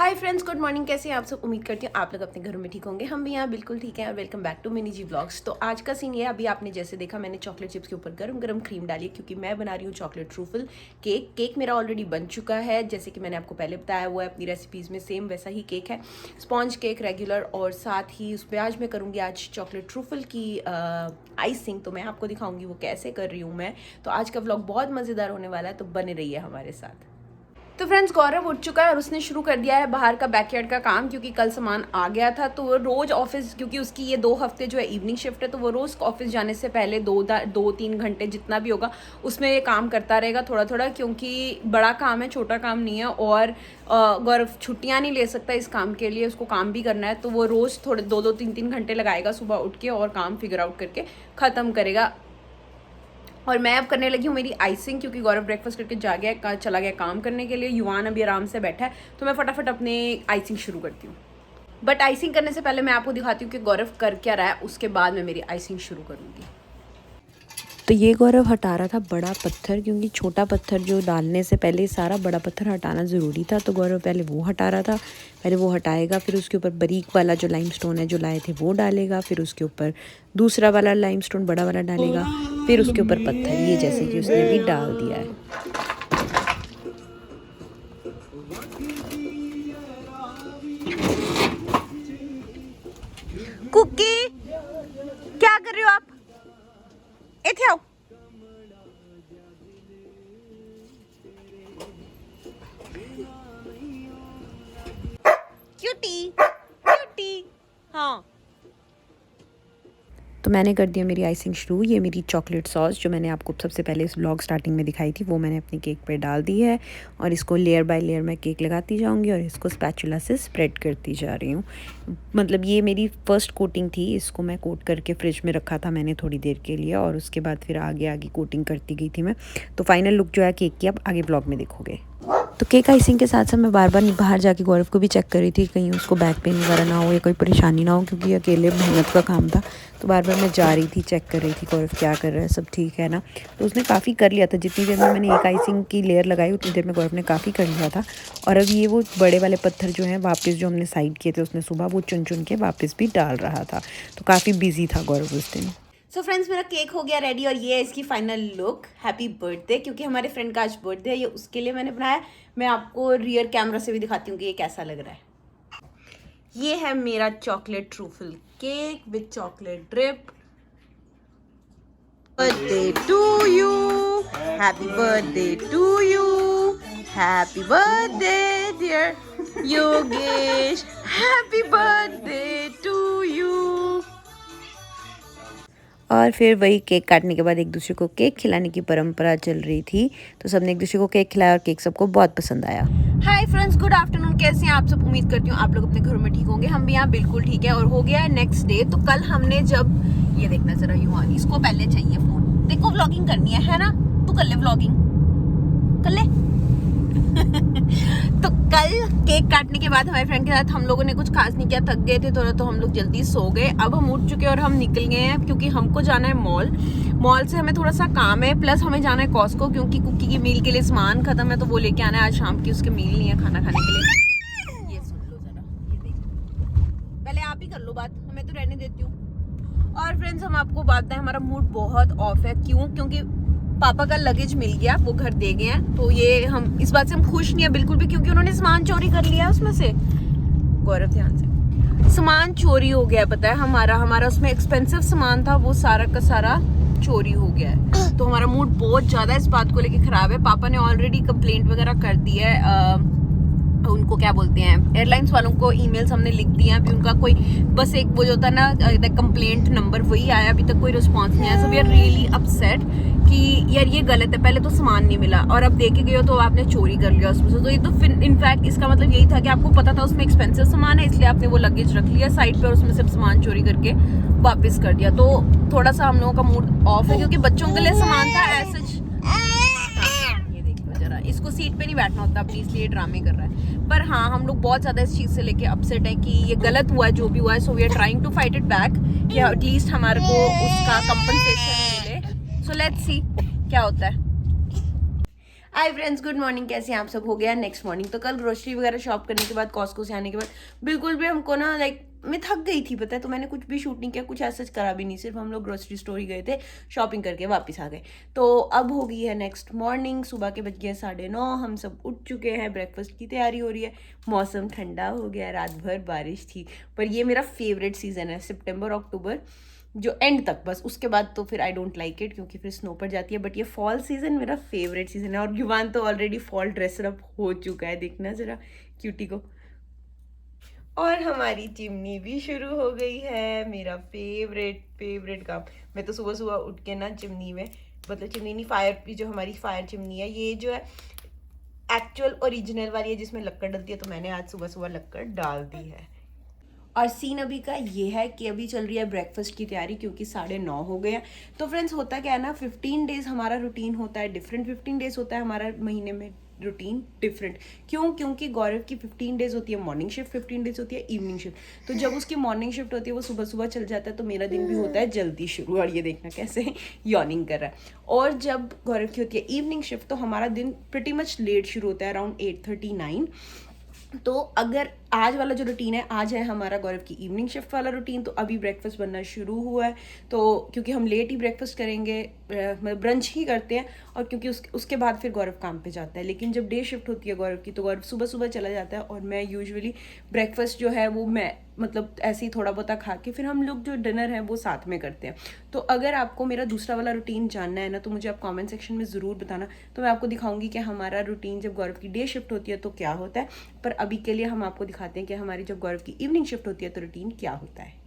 Hi friends, good morning. कैसे हैं आप सब? उम्मीद करती हूँ आप लोग अपने घरों में ठीक होंगे। हम भी यहाँ बिल्कुल ठीक हैं। Welcome back to Mini G vlogs. तो आज का सीन ये है, अभी आपने जैसे देखा मैंने चॉकलेट चिप्स के ऊपर गरम गरम क्रीम डाली है क्योंकि मैं बना रही हूँ चॉकलेट ट्रूफल केक। केक मेरा ऑलरेडी बन चुका है, जैसे कि मैंने आपको पहले बताया हुआ है अपनी रेसिपीज़ में, सेम वैसा ही केक है, स्पॉन्ज केक रेगुलर। और साथ ही उस पर आज मैं करूँगी आज चॉकलेट ट्रूफल की आइसिंग। तो मैं आपको दिखाऊँगी वो कैसे कर रही हूँ मैं। तो आज का व्लॉग बहुत मज़ेदार होने वाला है, तो बने रहिए हमारे साथ। तो फ्रेंड्स, गौरव उठ चुका है और उसने शुरू कर दिया है बाहर का बैकयार्ड का काम, क्योंकि कल सामान आ गया था। तो वो रोज़ ऑफिस, क्योंकि उसकी ये 2 हफ्ते जो है इवनिंग शिफ्ट है, तो वो रोज़ ऑफिस जाने से पहले 2-3 घंटे जितना भी होगा उसमें ये काम करता रहेगा थोड़ा थोड़ा, क्योंकि बड़ा काम है, छोटा काम नहीं है। और गौरव छुट्टियाँ नहीं ले सकता इस काम के लिए, उसको काम भी करना है। तो वो रोज़ थोड़े 2-3 घंटे लगाएगा सुबह उठ के और काम फिगर आउट करके ख़त्म करेगा। और मैं अब करने लगी हूँ मेरी आइसिंग, क्योंकि गौरव ब्रेकफास्ट करके जा गया, चला गया काम करने के लिए। युवान अभी आराम से बैठा है, तो मैं फटाफट अपने आइसिंग शुरू करती हूँ। बट आइसिंग करने से पहले मैं आपको दिखाती हूँ कि गौरव कर क्या रहा है, उसके बाद मैं मेरी आइसिंग शुरू करूँगी। तो ये गौरव हटा रहा था बड़ा पत्थर, क्योंकि छोटा पत्थर जो डालने से पहले सारा बड़ा पत्थर हटाना ज़रूरी था। तो गौरव पहले वो हटा रहा था, पहले वो हटाएगा, फिर उसके ऊपर बारीक वाला जो लाइमस्टोन है जो लाए थे वो डालेगा, फिर उसके ऊपर दूसरा वाला लाइमस्टोन बड़ा वाला डालेगा, फिर उसके ऊपर पत्थर, ये जैसे कि उसने अभी डाल दिया है। कुकी, क्या कर रही हो आप? इथे आओ। Cutie cutie. हाँ, तो मैंने कर दिया मेरी आइसिंग शुरू। ये मेरी चॉकलेट सॉस जो मैंने आपको सबसे पहले इस व्लॉग स्टार्टिंग में दिखाई थी, वो मैंने अपने केक पे डाल दी है। और इसको लेयर बाय लेयर मैं केक लगाती जाऊंगी और इसको स्पैचुला से स्प्रेड करती जा रही हूँ। मतलब ये मेरी फर्स्ट कोटिंग थी, इसको मैं कोट करके फ्रिज में रखा था मैंने थोड़ी देर के लिए, और उसके बाद फिर आगे आगे कोटिंग करती गई थी मैं। तो फाइनल लुक जो है केक की अब आगे व्लॉग में देखोगे। तो केक आइसिंग के साथ साथ मैं बार बार बाहर जाके गौरव को भी चेक कर रही थी कहीं उसको बैक पेन वगैरह ना हो या कोई परेशानी ना हो, क्योंकि अकेले मेहनत का काम था। तो बार बार मैं जा रही थी, चेक कर रही थी गौरव क्या कर रहा है, सब ठीक है ना। तो उसने काफ़ी कर लिया था, जितनी देर में मैंने एक आइसिंग की लेयर लगाई उतनी देर में गौरव ने काफ़ी कर लिया था। और अब ये वो बड़े वाले पत्थर जो हैं वापस जो हमने साइड किए थे उसने सुबह, वो चुन चुन के वापस भी डाल रहा था। तो काफ़ी बिजी था गौरव उस दिन। सो फ्रेंड्स, मेरा केक हो गया रेडी और ये है इसकी फाइनल लुक। हैप्पी बर्थडे, क्योंकि हमारे फ्रेंड का आज बर्थडे है, ये उसके लिए मैंने बनाया। मैं आपको रियर कैमरा से भी दिखाती हूँ कि ये कैसा लग रहा है। ये है मेरा chocolate truffle cake with chocolate drip. Birthday to you, happy birthday to you, happy birthday dear Yogesh, happy birthday to you. और फिर वही केक काटने के बाद एक दूसरे को केक खिलाने की परंपरा चल रही थी। तो सबने एक दूसरे को केक खिलाया और केक सबको बहुत पसंद आया। Hi friends, good afternoon. कैसे हैं आप सब? उम्मीद करती हूँ आप लोग अपने घरों में ठीक होंगे। हम भी यहाँ बिल्कुल ठीक है। और हो गया है नेक्स्ट डे। तो कल हमने जब, ये देखना जरा युवान, इसको पहले चाहिए फोन। देखो व्लॉगिंग करनी है ना? तू कर ले व्लॉगिंग, कर ले। तो कल केक काटने के बाद हमारे फ्रेंड के साथ हम लोगों ने कुछ खास नहीं किया, थक गए थे थोड़ा, तो हम लोग जल्दी सो गए। अब हम उठ चुके हैं और हम निकल गए हैं, क्योंकि हमको जाना है मॉल से हमें थोड़ा सा काम है, प्लस हमें जाना है कॉस्को, क्योंकि कुकी की मील के लिए सामान खत्म है, तो वो लेके आना है। आज शाम की उसके मील नहीं है खाना खाने के लिए। ये सुन लो जरा, ये देखो, पहले आप ही कर लो बात, हमें तो रहने देती हूँ। और फ्रेंड्स, हम आपको बात बताएं, हमारा मूड बहुत ऑफ है। क्यों? क्योंकि पापा का लगेज मिल गया, वो घर दे गए हैं। तो ये हम इस बात से हम खुश नहीं है बिल्कुल भी, क्योंकि उन्होंने सामान चोरी कर लिया उसमें से। गौरव ध्यान से, सामान चोरी हो गया, पता है हमारा उसमें एक्सपेंसिव सामान था, वो सारा का सारा चोरी हो गया है। तो हमारा मूड बहुत ज्यादा इस बात को लेके खराब है। पापा ने ऑलरेडी कंप्लेंट वगैरह कर दी है, उनको क्या बोलते हैं, एयरलाइंस वालों को ईमेल्स हमने लिख दिए हैं। अभी उनका कोई बस एक वो जो होता है ना कंप्लेंट नंबर, वही आया, अभी तक कोई रिस्पांस नहीं आया। So we are really upset कि यार ये गलत है। पहले तो सामान नहीं मिला और अब देखे गए हो तो आपने चोरी कर लिया उसमें से। तो ये तो इनफैक्ट इसका मतलब यही था कि आपको पता था उसमें एक्सपेंसिव सामान है, इसलिए आपने वो लगेज रख लिया साइड पे और उसमें से सामान चोरी करके वापस कर दिया। तो थोड़ा सा हम लोगों का मूड ऑफ है, क्योंकि बच्चों के लिए सामान था ऐसे। ये देखो जरा, इसको सीट पे नहीं बैठना होता अपनी, इसलिए ड्रामे कर रहा है। पर हाँ, हम लोग बहुत ज्यादा इस चीज से लेके अपसेट है कि ये गलत हुआ है जो भी हुआ है। So we are trying to fight it back, कि एटलीस्ट हमारे को उसका कंपनसेशन मिले। सो लेट्स सी क्या होता है। Hi friends, good morning. कैसे हैं आप सब? हो गया नेक्स्ट मॉर्निंग। तो कल ग्रोसरी वगैरह शॉप करने के बाद, कॉस्को से आने के बाद बिल्कुल भी हमको ना मैं थक गई थी, पता है। तो मैंने कुछ भी शूट नहीं किया, कुछ ऐसा करा भी नहीं, सिर्फ हम लोग ग्रोसरी स्टोर ही गए थे, शॉपिंग करके वापस आ गए। तो अब हो गई है नेक्स्ट मॉर्निंग, सुबह के बज गए 9:30। हम सब उठ चुके हैं, ब्रेकफास्ट की तैयारी हो रही है। मौसम ठंडा हो गया, रात भर बारिश थी। पर ये मेरा फेवरेट सीज़न है, सितंबर अक्टूबर जो एंड तक, बस उसके बाद तो फिर आई डोंट लाइक इट, क्योंकि फिर स्नो पड़ जाती है। बट ये फॉल सीज़न मेरा फेवरेट सीज़न है। और युवान तो ऑलरेडी फॉल ड्रेसअप हो चुका है, देखना ज़रा क्यूटी को। और हमारी चिमनी भी शुरू हो गई है, मेरा फेवरेट काम। मैं तो सुबह सुबह उठ के ना चिमनी में, मतलब चिमनी नहीं, फायर, जो हमारी फायर चिमनी है, ये जो है एक्चुअल ओरिजिनल वाली है जिसमें लक्कड़ डलती है, तो मैंने आज सुबह सुबह लक्कड़ डाल दी है। और सीन अभी का ये है कि अभी चल रही है ब्रेकफास्ट की तैयारी, क्योंकि 9:30 हो गए हैं। तो फ्रेंड्स, होता क्या है ना, 15 डेज हमारा रूटीन होता है डिफरेंट, 15 डेज होता है हमारा महीने में रूटीन डिफरेंट। क्यों? क्योंकि गौरव की 15 डेज होती है मॉर्निंग शिफ्ट, 15 डेज होती है इवनिंग शिफ्ट। तो जब उसकी मॉर्निंग शिफ्ट होती है, वो सुबह सुबह चल जाता है, तो मेरा दिन भी होता है जल्दी शुरू। और ये देखना कैसे यॉर्निंग कर रहा है। और जब गौरव की होती है इवनिंग शिफ्ट, तो हमारा दिन प्रिटी मच लेट शुरू होता है, अराउंड 8:39। तो अगर आज वाला जो रूटीन है, आज है हमारा गौरव की इवनिंग शिफ्ट वाला रूटीन, तो अभी ब्रेकफास्ट बनना शुरू हुआ है। तो क्योंकि हम लेट ही ब्रेकफास्ट करेंगे, मतलब ब्रंच ही करते हैं, और क्योंकि उसके बाद फिर गौरव काम पे जाता है। लेकिन जब डे शिफ्ट होती है गौरव की, तो गौरव सुबह सुबह चला जाता है, और मैं यूजुअली ब्रेकफास्ट जो है वो मैं मतलब ऐसे ही थोड़ा बहुत खा के फिर हम लोग जो डिनर है वो साथ में करते हैं। तो अगर आपको मेरा दूसरा वाला रूटीन जानना है ना, तो मुझे आप कमेंट सेक्शन में ज़रूर बताना, तो मैं आपको दिखाऊंगी कि हमारा रूटीन जब गौरव की डे शिफ्ट होती है तो क्या होता है। पर अभी के लिए हम आपको दिखाते हैं कि हमारी जब गौरव की इवनिंग शिफ्ट होती है तो रूटीन क्या होता है।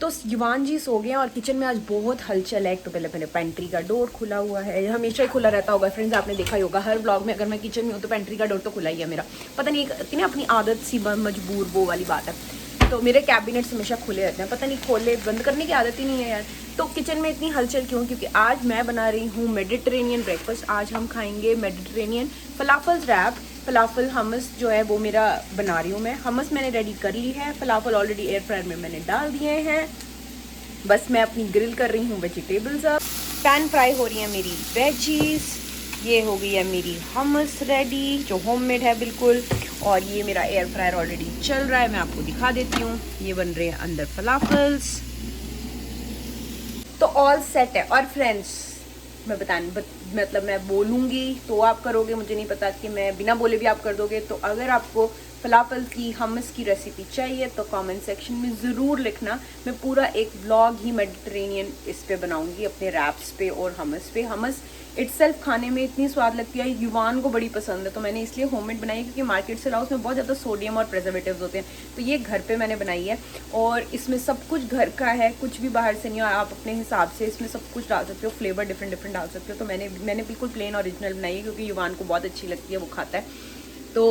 तो युवान जी सो गए हैं, और किचन में आज बहुत हलचल है। एक तो पहले पेंट्री का डोर खुला हुआ है, ये हमेशा ही खुला रहता होगा फ्रेंड्स, आपने देखा ही होगा हर व्लॉग में। अगर मैं किचन में हूँ तो पेंट्री का डोर तो खुला ही है मेरा। पता नहीं, इतनी अपनी आदत सी मजबूर वो वाली बात है। तो मेरे कैबिनेट्स हमेशा खुले रहते हैं, पता नहीं खोले बंद करने की आदत ही नहीं है यार। तो किचन में इतनी हलचल क्यों? क्योंकि आज मैं बना रही हूँ मेडिटेरेनियन ब्रेकफास्ट। आज हम खाएंगे मेडिटेरेनियन फलाफल रैप। फलाफल हमस जो है वो मेरा बना रही हूँ मैं। हमस मैंने रेडी कर ली है, फलाफल ऑलरेडी एयर फ्रायर में मैंने डाल दिए हैं। बस मैं अपनी ग्रिल कर रही हूँ वेजिटेबल्स। अब पैन फ्राई हो रही है मेरी वेजीज। ये हो गई है मेरी हमस रेडी, जो होममेड है बिल्कुल। और ये मेरा एयर फ्रायर ऑलरेडी चल रहा है, मैं आपको दिखा देती हूँ। ये बन रहे हैं अंदर फलाफल्स, तो ऑल सेट है। और फ्रेंड्स, मैं मतलब मैं बोलूँगी तो आप करोगे, मुझे नहीं पता कि मैं बिना बोले भी आप कर दोगे। तो अगर आपको फलाफल की हमस की रेसिपी चाहिए तो कमेंट सेक्शन में ज़रूर लिखना। मैं पूरा एक व्लॉग ही मेडिटेरेनियन इस पे बनाऊंगी, अपने रैप्स पे और हमस पे। हमस इटसेल्फ खाने में इतनी स्वाद लगती है, युवान को बड़ी पसंद है, तो मैंने इसलिए होममेड बनाई है, क्योंकि मार्केट से लाओ उसमें बहुत ज़्यादा सोडियम और प्रिजर्वेटिव्स होते हैं। तो ये घर पे मैंने बनाई है, और इसमें सब कुछ घर का है, कुछ भी बाहर से नहीं है। आप अपने हिसाब से इसमें सब कुछ डाल सकते हो, फ्लेवर डिफरेंट डाल सकते हो। तो मैंने बिल्कुल प्लेन ओरिजिनल बनाई है, क्योंकि युवान को बहुत अच्छी लगती है, वो खाता है। तो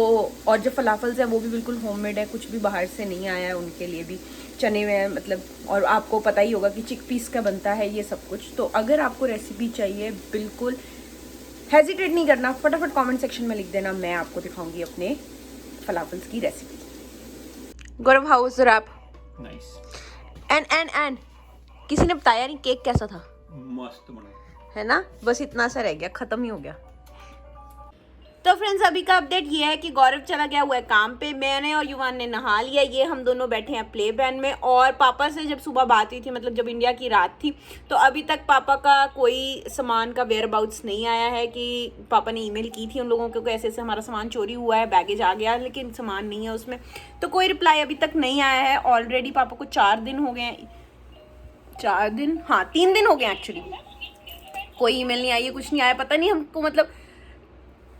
और जो फलाफल्स है वो भी बिल्कुल होममेड है, कुछ भी बाहर से नहीं आया है, उनके लिए भी चने हुए हैं मतलब। और आपको पता ही होगा कि चिकपीस का बनता है ये सब कुछ। तो अगर आपको रेसिपी चाहिए, बिल्कुल हेजिटेट नहीं करना, फटाफट कमेंट सेक्शन में लिख देना, मैं आपको दिखाऊंगी अपने फलाफल्स की recipe. Gaurav, how was the wrap? Nice. And किसी ने बताया नहीं केक कैसा था? मस्त बना है ना, बस इतना सा रह गया, खत्म ही हो गया। तो फ्रेंड्स, अभी का अपडेट ये है कि गौरव चला गया हुआ है काम पे, मैंने और युवान ने नहा लिया। ये हम दोनों बैठे हैं प्ले पैन में। और पापा से जब सुबह बात हुई थी, मतलब जब इंडिया की रात थी, तो अभी तक पापा का कोई सामान का वेयर अबाउट्स नहीं आया है। कि पापा ने ईमेल की थी उन लोगों को, ऐसे ऐसे हमारा सामान चोरी हुआ है, बैगेज आ गया, लेकिन सामान नहीं है उसमें। तो कोई रिप्लाई अभी तक नहीं आया है। ऑलरेडी पापा को 4 दिन हो गए हैं, 4 दिन, हाँ 3 दिन हो गए एक्चुअली, कोई ईमेल नहीं आई है, कुछ नहीं आया। पता नहीं हमको मतलब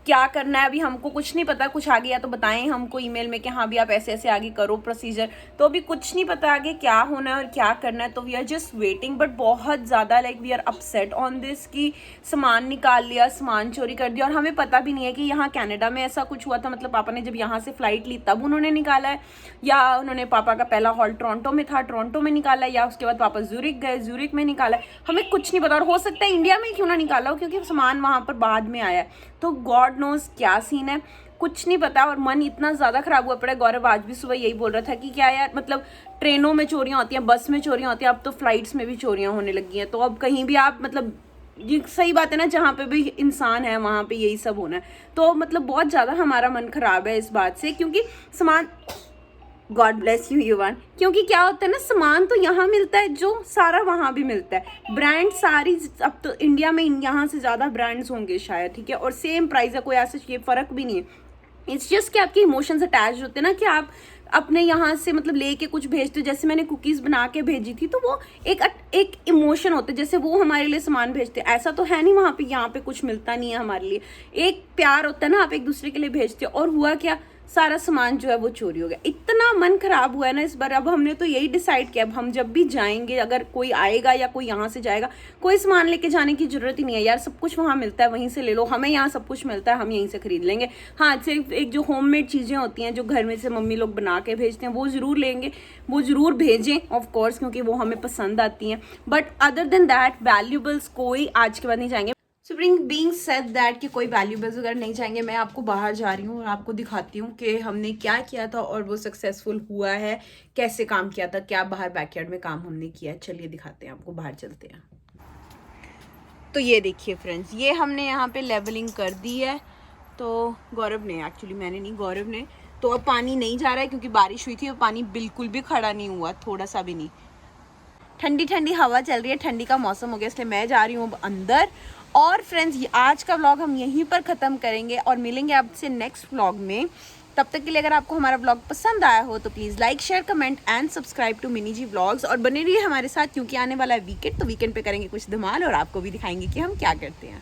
क्या करना है, अभी हमको कुछ नहीं पता। कुछ आ गया तो बताएं हमको ईमेल में कि हाँ भी आप ऐसे ऐसे आगे करो प्रोसीजर। तो अभी कुछ नहीं पता आगे क्या होना है और क्या करना है। तो we are just waiting, but बहुत ज़्यादा we are upset on this कि सामान निकाल लिया, सामान चोरी कर दिया। और हमें पता भी नहीं है कि यहाँ कनाडा में ऐसा कुछ हुआ था, मतलब पापा ने जब यहाँ से फ्लाइट ली तब उन्होंने निकाला है, या उन्होंने पापा का पहला हॉल टोरंटो में था, टोरंटो में निकाला है, या उसके बाद पापा ज़ूरिक गए, ज़ूरिक में निकाला है। हमें कुछ नहीं पता। और हो सकता है इंडिया में क्यों ना निकाला हो, क्योंकि सामान वहाँ पर बाद में आया है। तो गॉड नोज क्या सीन है, कुछ नहीं पता। और मन इतना ज़्यादा ख़राब हुआ पड़ा है। गौरव आज भी सुबह यही बोल रहा था कि क्या यार, मतलब ट्रेनों में चोरियां होती हैं, बस में चोरियां होती हैं, अब तो फ्लाइट्स में भी चोरियां होने लगी हैं। तो अब कहीं भी आप मतलब ये सही बात है ना, जहाँ पे भी इंसान है वहाँ पे यही सब होना है। तो मतलब बहुत ज़्यादा हमारा मन खराब है इस बात से, क्योंकि सामान, गॉड ब्लेस यू युवान, क्योंकि क्या होता है ना, सामान तो यहाँ मिलता है जो सारा वहाँ भी मिलता है। ब्रांड सारी, अब तो इंडिया में यहाँ से ज़्यादा ब्रांड्स होंगे शायद, ठीक है, और सेम प्राइस है, कोई ऐसा ये फ़र्क भी नहीं है। इट्स जस्ट कि आपके इमोशंस अटैच होते हैं ना, कि आप अपने यहाँ से मतलब लेके कुछ भेजते हो। जैसे मैंने कुकीज़ बना के भेजी थी, तो वो एक इमोशन होता है, जैसे वो हमारे लिए सामान भेजते हैं। ऐसा तो है नहीं वहाँ पे, यहाँ पे कुछ मिलता नहीं है हमारे लिए, एक प्यार होता है ना, आप एक दूसरे के लिए भेजते हो। और हुआ क्या, सारा सामान जो है वो चोरी हो गया। इतना मन खराब हुआ है ना इस बार। अब हमने तो यही डिसाइड किया, अब हम जब भी जाएंगे, अगर कोई आएगा या कोई यहाँ से जाएगा, कोई सामान लेके जाने की जरूरत ही नहीं है यार, सब कुछ वहाँ मिलता है, वहीं से ले लो। हमें यहाँ सब कुछ मिलता है, हम यहीं से खरीद लेंगे। हाँ, सिर्फ एक जो होममेड चीज़ें होती हैं जो घर में से मम्मी लोग बना के भेजते हैं, वो ज़रूर लेंगे, वो ज़रूर भेजें ऑफ कोर्स, क्योंकि वो हमें पसंद आती हैं। But other than that valuables कोई आज के बाद नहीं जाएंगे। सो बीइंग सेड दैट कि कोई वैल्यूबल्स वगैरह नहीं जाएंगे, मैं आपको बाहर जा रही हूँ और आपको दिखाती हूँ कि हमने क्या किया था और वो सक्सेसफुल हुआ है, कैसे काम किया था, क्या बाहर बैकयार्ड में काम हमने किया है। चलिए दिखाते हैं आपको, बाहर चलते हैं। तो ये देखिए फ्रेंड्स, ये हमने यहाँ पे लेवलिंग कर दी है। तो गौरव ने, एक्चुअली मैंने नहीं, गौरव ने। तो अब पानी नहीं जा रहा है क्योंकि बारिश हुई थी और पानी बिल्कुल भी खड़ा नहीं हुआ, थोड़ा सा भी नहीं। ठंडी ठंडी हवा चल रही है, ठंडी का मौसम हो गया, इसलिए मैं जा रही हूँ अब अंदर। और फ्रेंड्स, आज का व्लॉग हम यहीं पर ख़त्म करेंगे और मिलेंगे आपसे नेक्स्ट व्लॉग में। तब तक के लिए अगर आपको हमारा व्लॉग पसंद आया हो तो please like, share, comment and subscribe to Mini G vlogs. और बने रहिए हमारे साथ, क्योंकि आने वाला है वीकेंड, तो वीकेंड पे करेंगे कुछ धमाल और आपको भी दिखाएंगे कि हम क्या करते हैं।